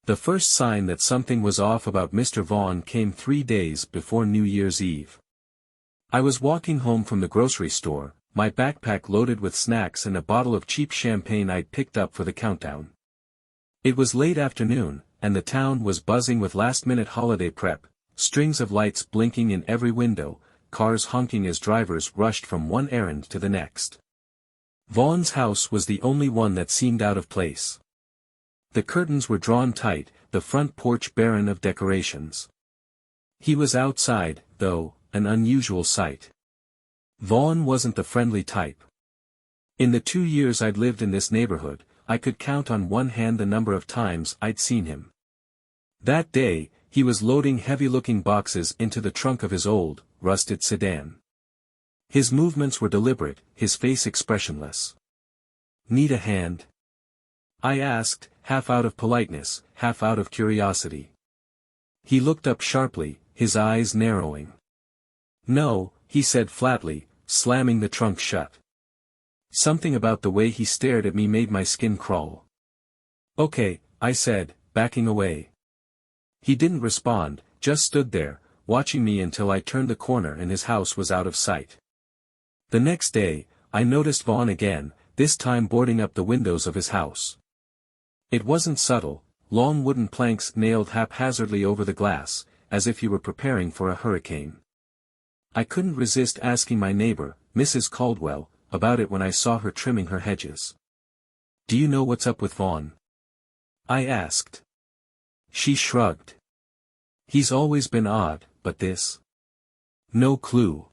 The first sign that something was off about Mr. Vaughn came 3 days before New Year's Eve. I was walking home from the grocery store, my backpack loaded with snacks and a bottle of cheap champagne I'd picked up for the countdown. It was late afternoon, and the town was buzzing with last-minute holiday prep, strings of lights blinking in every window, cars honking as drivers rushed from one errand to the next. Vaughn's house was the only one that seemed out of place. The curtains were drawn tight, the front porch barren of decorations. He was outside, though, an unusual sight. Vaughn wasn't the friendly type. In the 2 years I'd lived in this neighborhood, I could count on one hand the number of times I'd seen him. That day, he was loading heavy-looking boxes into the trunk of his old, rusted sedan. His movements were deliberate, his face expressionless. "Need a hand?" I asked, half out of politeness, half out of curiosity. He looked up sharply, his eyes narrowing. "No," he said flatly, slamming the trunk shut. Something about the way he stared at me made my skin crawl. "Okay," I said, backing away. He didn't respond, just stood there, watching me until I turned the corner and his house was out of sight. The next day, I noticed Vaughn again, this time boarding up the windows of his house. It wasn't subtle, long wooden planks nailed haphazardly over the glass, as if he were preparing for a hurricane. I couldn't resist asking my neighbor, Mrs. Caldwell, about it when I saw her trimming her hedges. "Do you know what's up with Vaughn?" I asked. She shrugged. "He's always been odd, but this? No clue.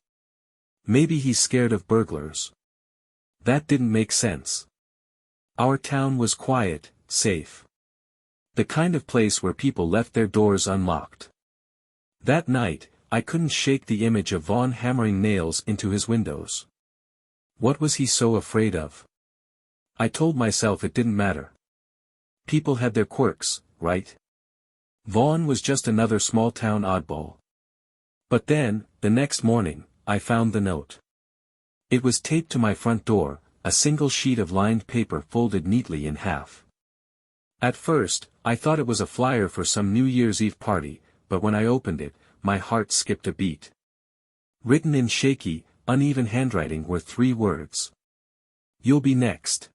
Maybe he's scared of burglars." That didn't make sense. Our town was quiet, safe. The kind of place where people left their doors unlocked. That night, I couldn't shake the image of Vaughn hammering nails into his windows. What was he so afraid of? I told myself it didn't matter. People had their quirks, right? Vaughn was just another small-town oddball. But then, the next morning, I found the note. It was taped to my front door, a single sheet of lined paper folded neatly in half. At first, I thought it was a flyer for some New Year's Eve party, but when I opened it, my heart skipped a beat. Written in shaky, uneven handwriting were 3 words. "You'll be next."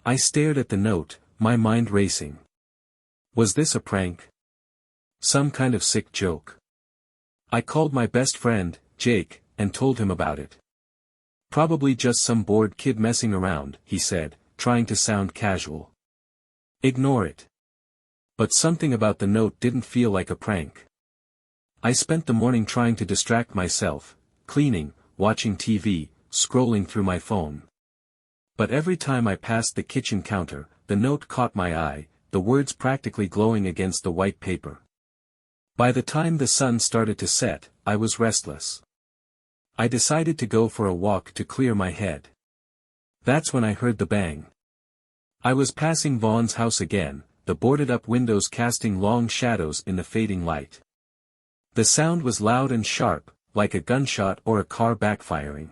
I stared at the note, my mind racing. Was this a prank? Some kind of sick joke? I called my best friend, Jake, and told him about it. "Probably just some bored kid messing around," he said, trying to sound casual. "Ignore it." But something about the note didn't feel like a prank. I spent the morning trying to distract myself, cleaning, watching TV, scrolling through my phone. But every time I passed the kitchen counter, the note caught my eye, the words practically glowing against the white paper. By the time the sun started to set, I was restless. I decided to go for a walk to clear my head. That's when I heard the bang. I was passing Vaughn's house again, the boarded-up windows casting long shadows in the fading light. The sound was loud and sharp, like a gunshot or a car backfiring.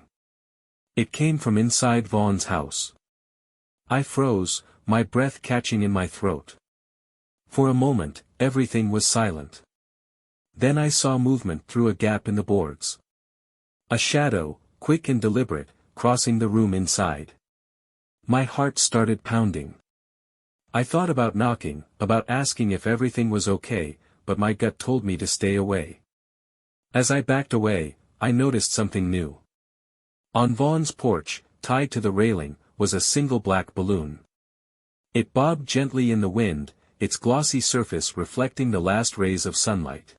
It came from inside Vaughn's house. I froze, my breath catching in my throat. For a moment, everything was silent. Then I saw movement through a gap in the boards. A shadow, quick and deliberate, crossing the room inside. My heart started pounding. I thought about knocking, about asking if everything was okay, but my gut told me to stay away. As I backed away, I noticed something new. On Vaughn's porch, tied to the railing, was a single black balloon. It bobbed gently in the wind, its glossy surface reflecting the last rays of sunlight.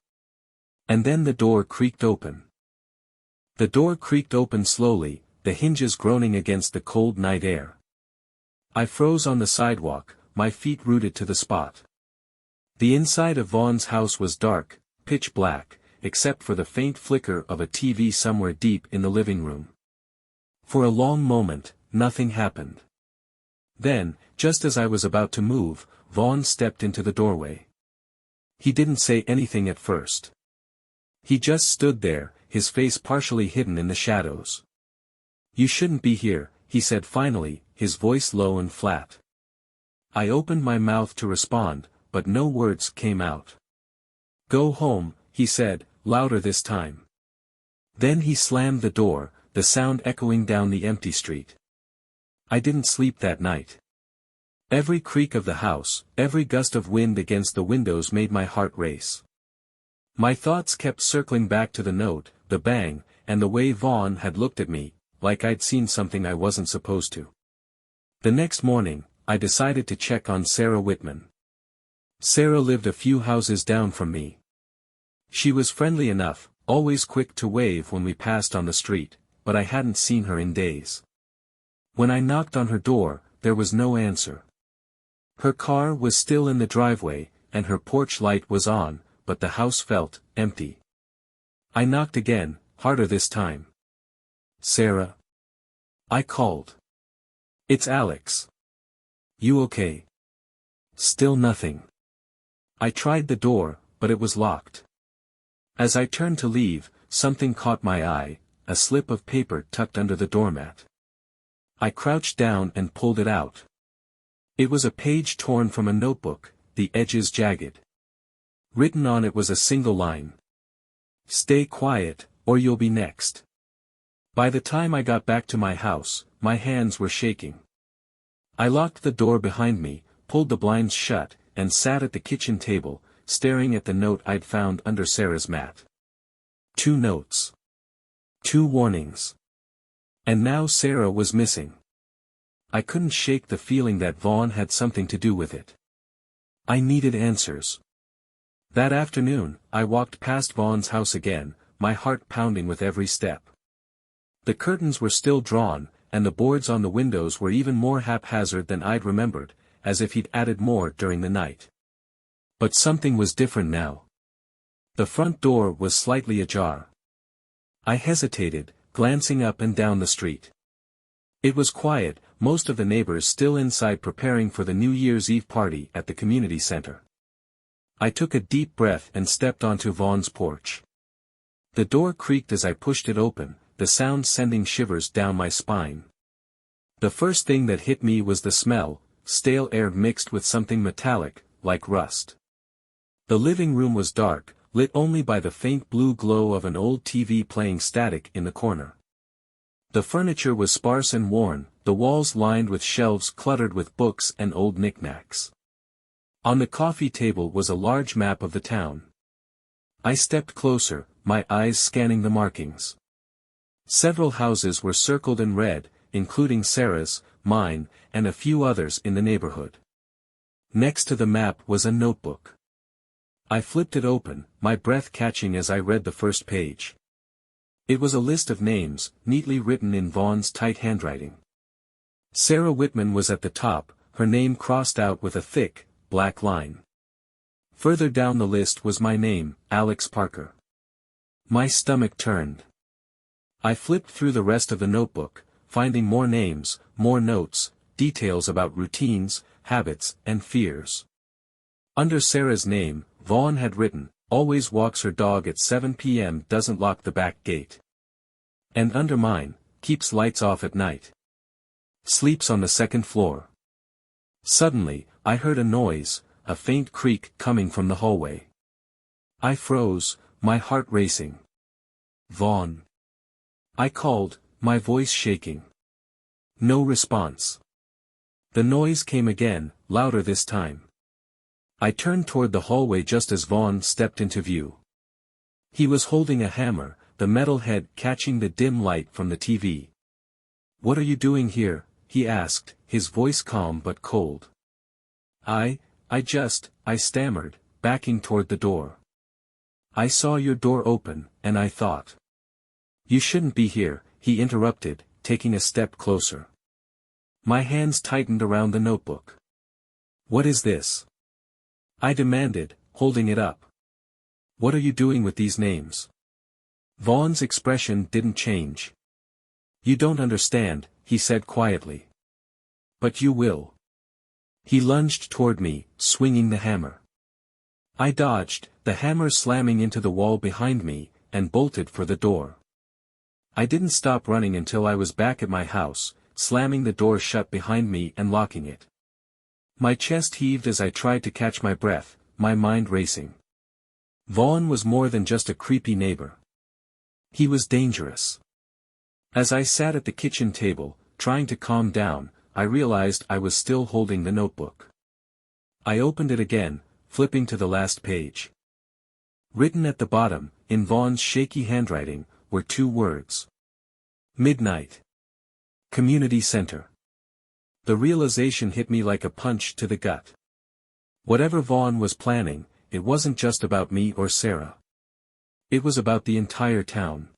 And then the door creaked open. The door creaked open slowly, the hinges groaning against the cold night air. I froze on the sidewalk, my feet rooted to the spot. The inside of Vaughn's house was dark, pitch black, except for the faint flicker of a TV somewhere deep in the living room. For a long moment, nothing happened. Then, just as I was about to move, Vaughn stepped into the doorway. He didn't say anything at first. He just stood there, his face partially hidden in the shadows. "You shouldn't be here," he said finally, his voice low and flat. I opened my mouth to respond, but no words came out. "Go home," he said, louder this time. Then he slammed the door, the sound echoing down the empty street. I didn't sleep that night. Every creak of the house, every gust of wind against the windows made my heart race. My thoughts kept circling back to the note, the bang, and the way Vaughn had looked at me, like I'd seen something I wasn't supposed to. The next morning, I decided to check on Sarah Whitman. Sarah lived a few houses down from me. She was friendly enough, always quick to wave when we passed on the street, but I hadn't seen her in days. When I knocked on her door, there was no answer. Her car was still in the driveway, and her porch light was on, but the house felt empty. I knocked again, harder this time. "Sarah?" I called. "It's Alex. You okay?" Still nothing. I tried the door, but it was locked. As I turned to leave, something caught my eye, a slip of paper tucked under the doormat. I crouched down and pulled it out. It was a page torn from a notebook, the edges jagged. Written on it was a single line. "Stay quiet, or you'll be next." By the time I got back to my house, my hands were shaking. I locked the door behind me, pulled the blinds shut, and sat at the kitchen table, staring at the note I'd found under Sarah's mat. 2 notes. 2 warnings. And now Sarah was missing. I couldn't shake the feeling that Vaughn had something to do with it. I needed answers. That afternoon, I walked past Vaughn's house again, my heart pounding with every step. The curtains were still drawn, and the boards on the windows were even more haphazard than I'd remembered, as if he'd added more during the night. But something was different now. The front door was slightly ajar. I hesitated, glancing up and down the street. It was quiet, most of the neighbors still inside preparing for the New Year's Eve party at the community center. I took a deep breath and stepped onto Vaughn's porch. The door creaked as I pushed it open, the sound sending shivers down my spine. The first thing that hit me was the smell, stale air mixed with something metallic, like rust. The living room was dark, lit only by the faint blue glow of an old TV playing static in the corner. The furniture was sparse and worn, the walls lined with shelves cluttered with books and old knickknacks. On the coffee table was a large map of the town. I stepped closer, my eyes scanning the markings. Several houses were circled in red, including Sarah's, mine, and a few others in the neighborhood. Next to the map was a notebook. I flipped it open, my breath catching as I read the first page. It was a list of names, neatly written in Vaughn's tight handwriting. Sarah Whitman was at the top, her name crossed out with a thick, black line. Further down the list was my name, Alex Parker. My stomach turned. I flipped through the rest of the notebook, finding more names, more notes, details about routines, habits, and fears. Under Sarah's name, Vaughn had written, "Always walks her dog at 7 p.m. doesn't lock the back gate." And under mine, "Keeps lights off at night. Sleeps on the second floor." Suddenly, I heard a noise, a faint creak coming from the hallway. I froze, my heart racing. "Vaughn." I called, my voice shaking. No response. The noise came again, louder this time. I turned toward the hallway just as Vaughn stepped into view. He was holding a hammer, the metal head catching the dim light from the TV. "What are you doing here?" he asked, his voice calm but cold. I stammered, backing toward the door. "I saw your door open, and I thought." "You shouldn't be here," he interrupted, taking a step closer. My hands tightened around the notebook. "What is this?" I demanded, holding it up. "What are you doing with these names?" Vaughn's expression didn't change. "You don't understand," he said quietly. "But you will." He lunged toward me, swinging the hammer. I dodged, the hammer slamming into the wall behind me, and bolted for the door. I didn't stop running until I was back at my house, slamming the door shut behind me and locking it. My chest heaved as I tried to catch my breath, my mind racing. Vaughn was more than just a creepy neighbor. He was dangerous. As I sat at the kitchen table, trying to calm down, I realized I was still holding the notebook. I opened it again, flipping to the last page. Written at the bottom, in Vaughn's shaky handwriting, were 2 words. Midnight. Community Center. The realization hit me like a punch to the gut. Whatever Vaughn was planning, it wasn't just about me or Sarah. It was about the entire town.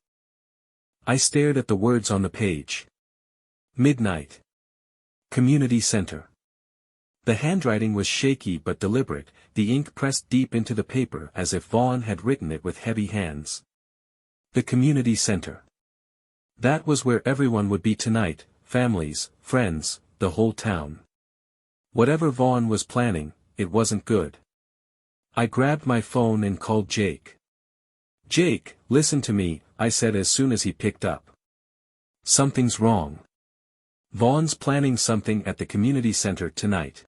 I stared at the words on the page. Midnight. Community Center. The handwriting was shaky but deliberate, the ink pressed deep into the paper as if Vaughn had written it with heavy hands. The community center. That was where everyone would be tonight, families, friends, the whole town. Whatever Vaughn was planning, it wasn't good. I grabbed my phone and called Jake. Jake, listen to me, I said as soon as he picked up. Something's wrong. Vaughn's planning something at the community center tonight.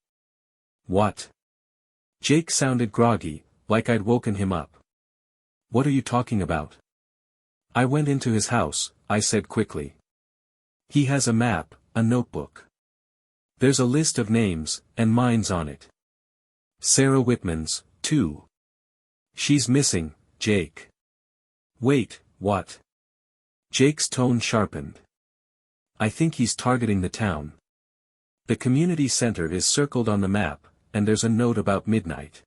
What? Jake sounded groggy, like I'd woken him up. What are you talking about? I went into his house, I said quickly. He has a map, a notebook. There's a list of names, and mine's on it. Sarah Whitman's, too. She's missing, Jake. Wait, what? Jake's tone sharpened. I think he's targeting the town. The community center is circled on the map, and there's a note about midnight.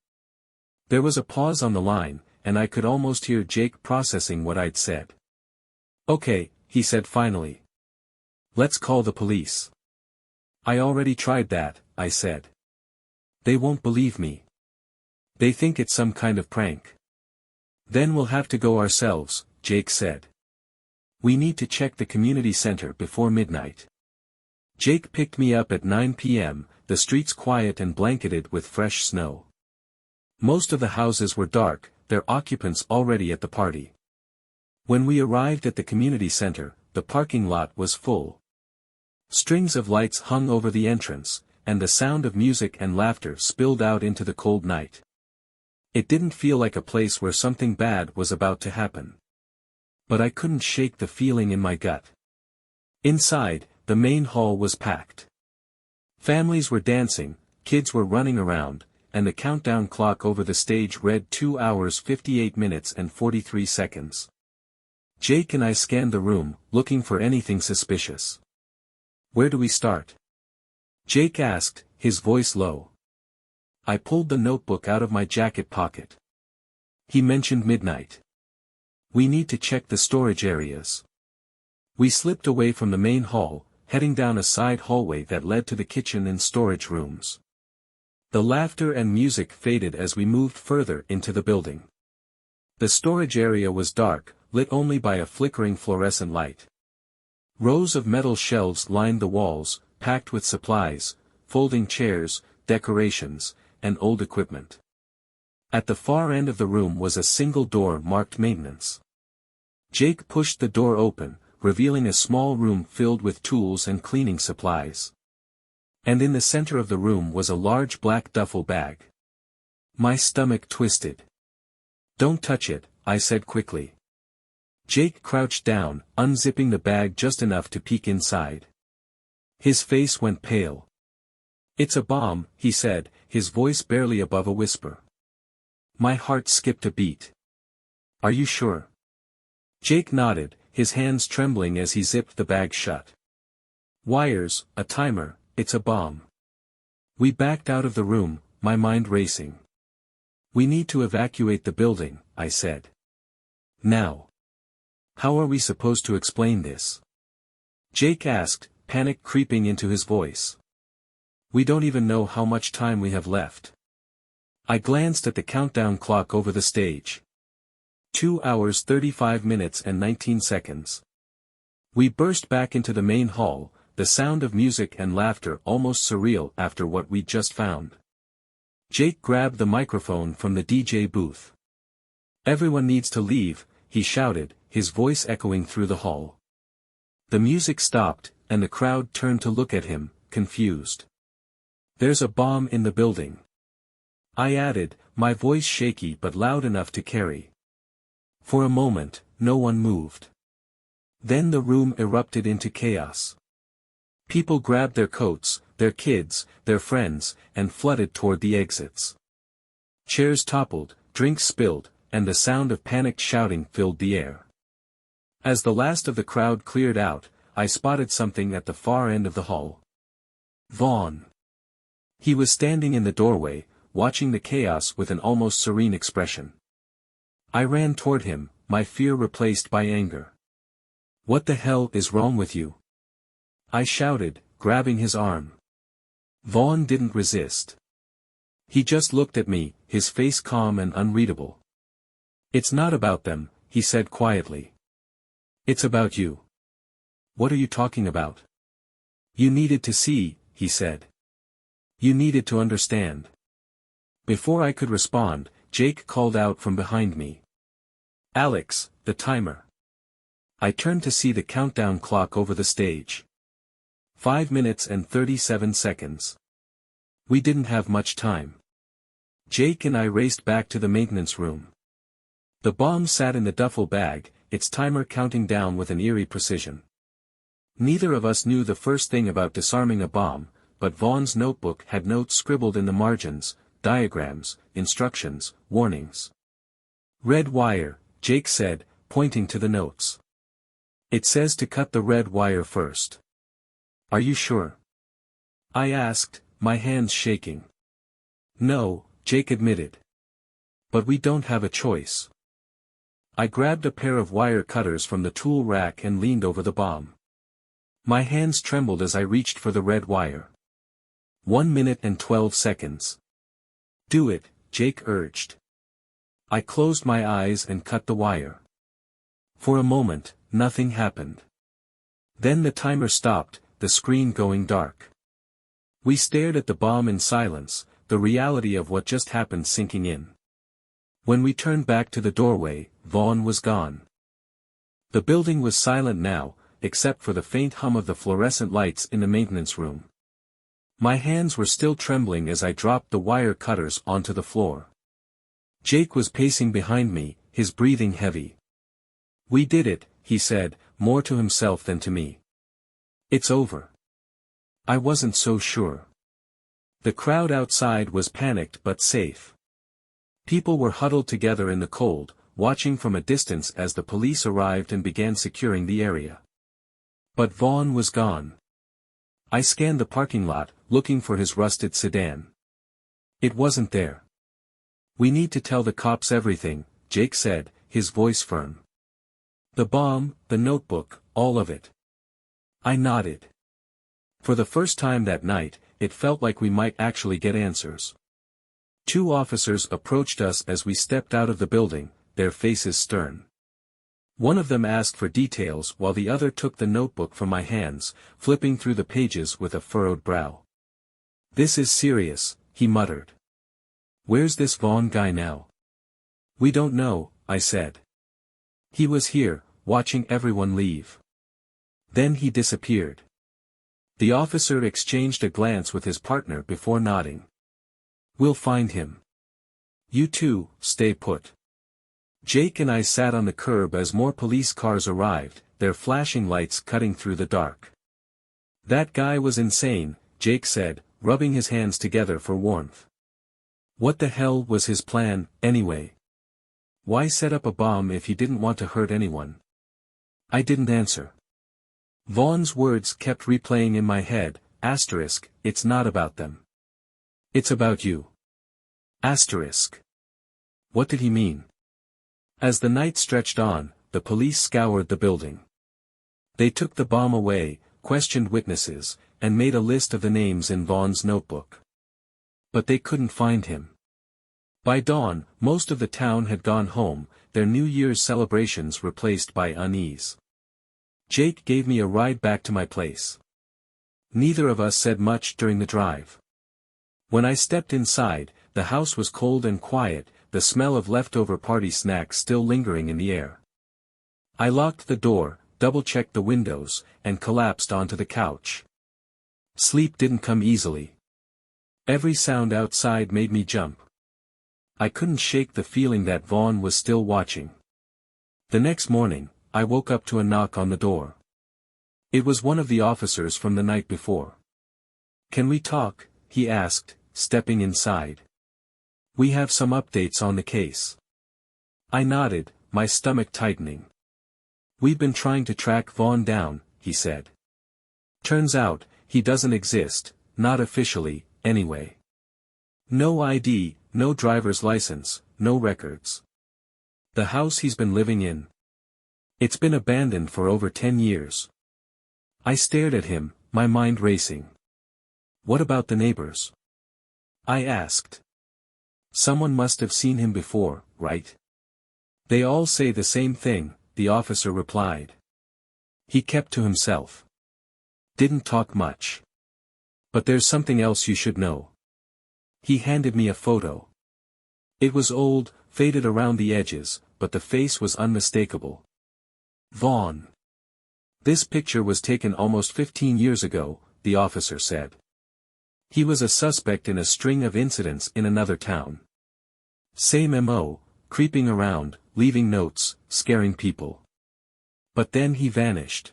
There was a pause on the line, and I could almost hear Jake processing what I'd said. Okay, he said finally. Let's call the police. I already tried that, I said. They won't believe me. They think it's some kind of prank. Then we'll have to go ourselves, Jake said. We need to check the community center before midnight. Jake picked me up at 9 p.m., the streets quiet and blanketed with fresh snow. Most of the houses were dark, their occupants already at the party. When we arrived at the community center, the parking lot was full. Strings of lights hung over the entrance, and the sound of music and laughter spilled out into the cold night. It didn't feel like a place where something bad was about to happen. But I couldn't shake the feeling in my gut. Inside, the main hall was packed. Families were dancing, kids were running around, and the countdown clock over the stage read 2 hours 58 minutes and 43 seconds. Jake and I scanned the room, looking for anything suspicious. Where do we start? Jake asked, his voice low. I pulled the notebook out of my jacket pocket. He mentioned midnight. We need to check the storage areas. We slipped away from the main hall, heading down a side hallway that led to the kitchen and storage rooms. The laughter and music faded as we moved further into the building. The storage area was dark, lit only by a flickering fluorescent light. Rows of metal shelves lined the walls, packed with supplies, folding chairs, decorations, and old equipment. At the far end of the room was a single door marked maintenance. Jake pushed the door open, revealing a small room filled with tools and cleaning supplies. And in the center of the room was a large black duffel bag. My stomach twisted. Don't touch it, I said quickly. Jake crouched down, unzipping the bag just enough to peek inside. His face went pale. It's a bomb, he said, his voice barely above a whisper. My heart skipped a beat. Are you sure? Jake nodded, his hands trembling as he zipped the bag shut. Wires, a timer, it's a bomb. We backed out of the room, my mind racing. We need to evacuate the building, I said. Now. How are we supposed to explain this? Jake asked, panic creeping into his voice. We don't even know how much time we have left. I glanced at the countdown clock over the stage. 2 hours 35 minutes and 19 seconds. We burst back into the main hall, the sound of music and laughter almost surreal after what we'd just found. Jake grabbed the microphone from the DJ booth. Everyone needs to leave, he shouted, his voice echoing through the hall. The music stopped, and the crowd turned to look at him, confused. There's a bomb in the building. I added, my voice shaky but loud enough to carry. For a moment, no one moved. Then the room erupted into chaos. People grabbed their coats, their kids, their friends, and flooded toward the exits. Chairs toppled, drinks spilled, and the sound of panicked shouting filled the air. As the last of the crowd cleared out, I spotted something at the far end of the hall. Vaughn. He was standing in the doorway, watching the chaos with an almost serene expression. I ran toward him, my fear replaced by anger. What the hell is wrong with you? I shouted, grabbing his arm. Vaughn didn't resist. He just looked at me, his face calm and unreadable. It's not about them, he said quietly. It's about you. What are you talking about? You needed to see, he said. You needed to understand. Before I could respond, Jake called out from behind me. Alex, the timer. I turned to see the countdown clock over the stage. 5 minutes and 37 seconds. We didn't have much time. Jake and I raced back to the maintenance room. The bomb sat in the duffel bag, its timer counting down with an eerie precision. Neither of us knew the first thing about disarming a bomb, but Vaughn's notebook had notes scribbled in the margins, diagrams, instructions, warnings. Red wire, Jake said, pointing to the notes. It says to cut the red wire first. Are you sure? I asked, my hands shaking. No, Jake admitted. But we don't have a choice. I grabbed a pair of wire cutters from the tool rack and leaned over the bomb. My hands trembled as I reached for the red wire. 1 minute and 12 seconds. Do it, Jake urged. I closed my eyes and cut the wire. For a moment, nothing happened. Then the timer stopped, the screen going dark. We stared at the bomb in silence, the reality of what just happened sinking in. When we turned back to the doorway, Vaughn was gone. The building was silent now, except for the faint hum of the fluorescent lights in the maintenance room. My hands were still trembling as I dropped the wire cutters onto the floor. Jake was pacing behind me, his breathing heavy. We did it, he said, more to himself than to me. It's over. I wasn't so sure. The crowd outside was panicked but safe. People were huddled together in the cold, watching from a distance as the police arrived and began securing the area. But Vaughn was gone. I scanned the parking lot, looking for his rusted sedan. It wasn't there. We need to tell the cops everything, Jake said, his voice firm. The bomb, the notebook, all of it. I nodded. For the first time that night, it felt like we might actually get answers. 2 officers approached us as we stepped out of the building, their faces stern. One of them asked for details while the other took the notebook from my hands, flipping through the pages with a furrowed brow. This is serious, he muttered. Where's this Vaughn guy now? We don't know, I said. He was here, watching everyone leave. Then he disappeared. The officer exchanged a glance with his partner before nodding. We'll find him. You two, stay put. Jake and I sat on the curb as more police cars arrived, their flashing lights cutting through the dark. That guy was insane, Jake said, rubbing his hands together for warmth. What the hell was his plan, anyway? Why set up a bomb if he didn't want to hurt anyone? I didn't answer. Vaughn's words kept replaying in my head, asterisk, it's not about them. It's about you. Asterisk. What did he mean? As the night stretched on, the police scoured the building. They took the bomb away, questioned witnesses, and made a list of the names in Vaughn's notebook. But they couldn't find him. By dawn, most of the town had gone home, their New Year's celebrations replaced by unease. Jake gave me a ride back to my place. Neither of us said much during the drive. When I stepped inside, the house was cold and quiet, the smell of leftover party snacks still lingering in the air. I locked the door, double-checked the windows, and collapsed onto the couch. Sleep didn't come easily. Every sound outside made me jump. I couldn't shake the feeling that Vaughn was still watching. The next morning, I woke up to a knock on the door. It was one of the officers from the night before. "Can we talk?" he asked, stepping inside. "We have some updates on the case." I nodded, my stomach tightening. "We've been trying to track Vaughn down," he said. "Turns out, he doesn't exist, not officially, anyway. No ID, no driver's license, no records. The house he's been living in. It's been abandoned for over 10 years. I stared at him, my mind racing. "What about the neighbors?" I asked. "Someone must have seen him before, right?" "They all say the same thing," the officer replied. He kept to himself. Didn't talk much. "But there's something else you should know." He handed me a photo. It was old, faded around the edges, but the face was unmistakable. "Vaughn. This picture was taken almost 15 years ago," the officer said. "He was a suspect in a string of incidents in another town. Same MO, creeping around, leaving notes, scaring people. But then he vanished.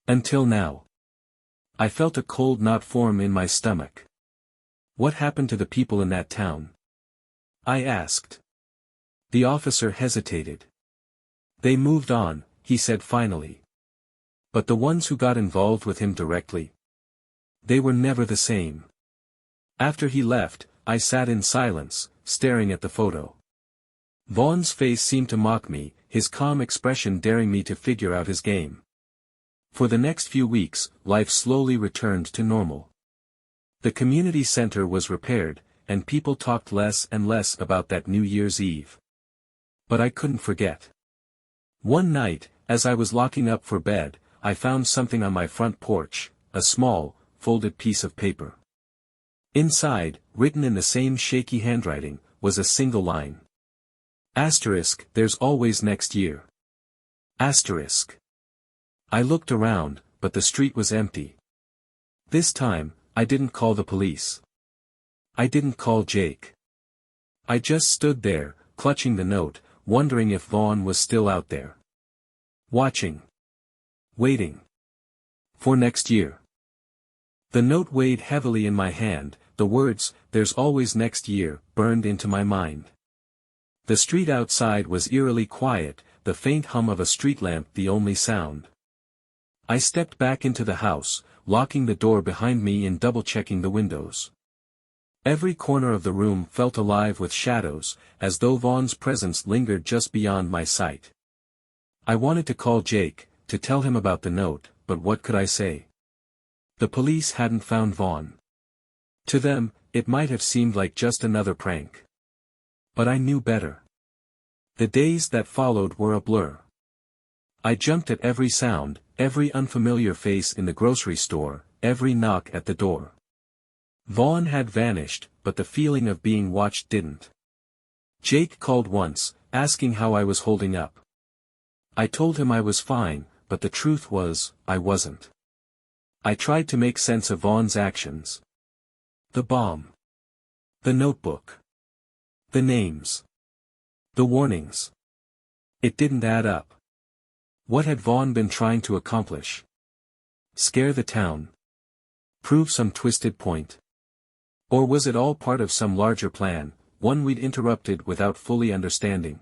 Until now." I felt a cold knot form in my stomach. "What happened to the people in that town?" I asked. The officer hesitated. "They moved on," he said finally. "But the ones who got involved with him directly? They were never the same." After he left, I sat in silence, staring at the photo. Vaughn's face seemed to mock me, his calm expression daring me to figure out his game. For the next few weeks, life slowly returned to normal. The community center was repaired, and people talked less and less about that New Year's Eve. But I couldn't forget. One night, as I was locking up for bed, I found something on my front porch, a small, folded piece of paper. Inside, written in the same shaky handwriting, was a single line. Asterisk, "There's always next year." Asterisk. I looked around, but the street was empty. This time, I didn't call the police. I didn't call Jake. I just stood there, clutching the note, wondering if Vaughn was still out there. Watching. Waiting. For next year. The note weighed heavily in my hand, the words, "There's always next year," burned into my mind. The street outside was eerily quiet, the faint hum of a street lamp the only sound. I stepped back into the house, locking the door behind me and double-checking the windows. Every corner of the room felt alive with shadows, as though Vaughn's presence lingered just beyond my sight. I wanted to call Jake, to tell him about the note, but what could I say? The police hadn't found Vaughn. To them, it might have seemed like just another prank. But I knew better. The days that followed were a blur. I jumped at every sound, every unfamiliar face in the grocery store, every knock at the door. Vaughn had vanished, but the feeling of being watched didn't. Jake called once, asking how I was holding up. I told him I was fine, but the truth was, I wasn't. I tried to make sense of Vaughn's actions. The bomb. The notebook. The names. The warnings. It didn't add up. What had Vaughn been trying to accomplish? Scare the town? Prove some twisted point? Or was it all part of some larger plan, one we'd interrupted without fully understanding?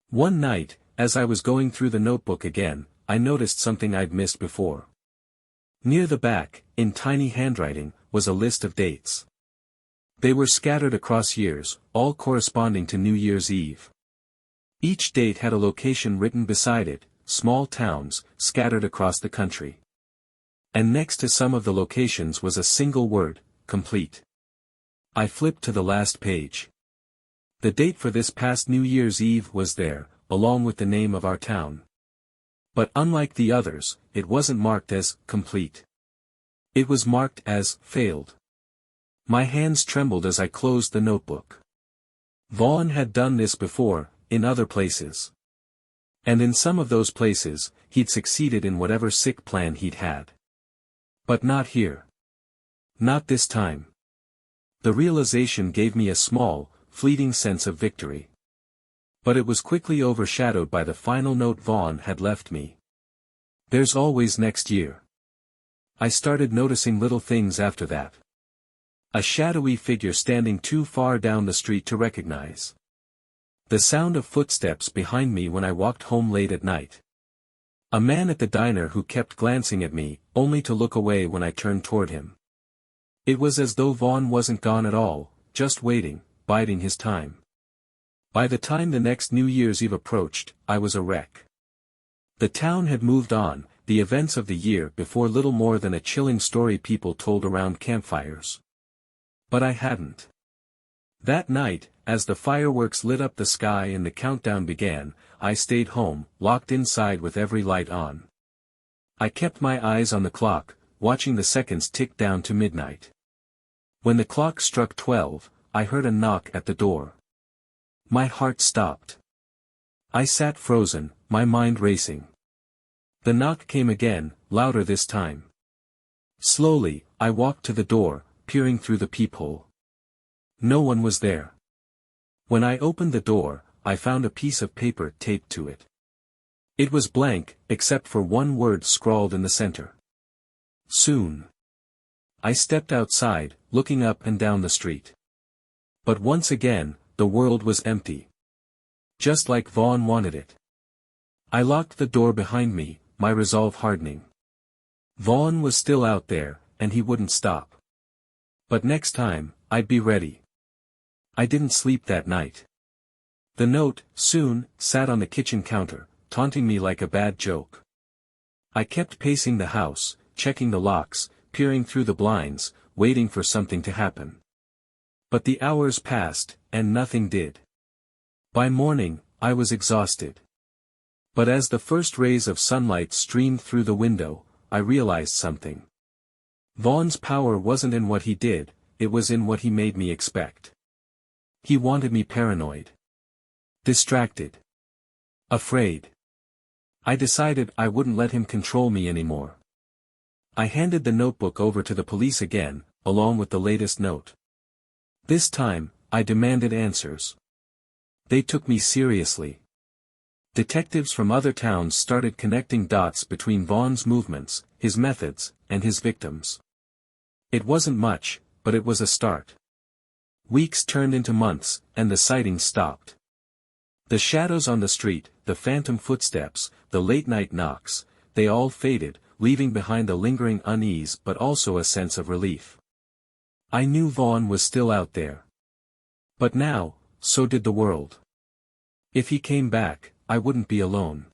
One night, as I was going through the notebook again, I noticed something I'd missed before. Near the back, in tiny handwriting, was a list of dates. They were scattered across years, all corresponding to New Year's Eve. Each date had a location written beside it, small towns, scattered across the country. And next to some of the locations was a single word, complete. I flipped to the last page. The date for this past New Year's Eve was there, along with the name of our town. But unlike the others, it wasn't marked as complete. It was marked as failed. My hands trembled as I closed the notebook. Vaughn had done this before, in other places. And in some of those places, he'd succeeded in whatever sick plan he'd had. But not here. Not this time. The realization gave me a small, fleeting sense of victory. But it was quickly overshadowed by the final note Vaughn had left me. "There's always next year." I started noticing little things after that. A shadowy figure standing too far down the street to recognize. The sound of footsteps behind me when I walked home late at night. A man at the diner who kept glancing at me, only to look away when I turned toward him. It was as though Vaughn wasn't gone at all, just waiting, biding his time. By the time the next New Year's Eve approached, I was a wreck. The town had moved on, the events of the year before little more than a chilling story people told around campfires. But I hadn't. That night, as the fireworks lit up the sky and the countdown began, I stayed home, locked inside with every light on. I kept my eyes on the clock, watching the seconds tick down to midnight. When the clock struck 12, I heard a knock at the door. My heart stopped. I sat frozen, my mind racing. The knock came again, louder this time. Slowly, I walked to the door, peering through the peephole. No one was there. When I opened the door, I found a piece of paper taped to it. It was blank, except for one word scrawled in the center. Soon. I stepped outside, looking up and down the street. But once again, the world was empty. Just like Vaughn wanted it. I locked the door behind me, my resolve hardening. Vaughn was still out there, and he wouldn't stop. But next time, I'd be ready. I didn't sleep that night. The note, soon, sat on the kitchen counter, taunting me like a bad joke. I kept pacing the house, checking the locks, peering through the blinds, waiting for something to happen. But the hours passed, and nothing did. By morning, I was exhausted. But as the first rays of sunlight streamed through the window, I realized something. Vaughn's power wasn't in what he did, it was in what he made me expect. He wanted me paranoid. Distracted. Afraid. I decided I wouldn't let him control me anymore. I handed the notebook over to the police again, along with the latest note. This time, I demanded answers. They took me seriously. Detectives from other towns started connecting dots between Vaughn's movements, his methods, and his victims. It wasn't much, but it was a start. Weeks turned into months, and the sightings stopped. The shadows on the street, the phantom footsteps, the late-night knocks, they all faded, leaving behind a lingering unease but also a sense of relief. I knew Vaughn was still out there. But now, so did the world. If he came back, I wouldn't be alone.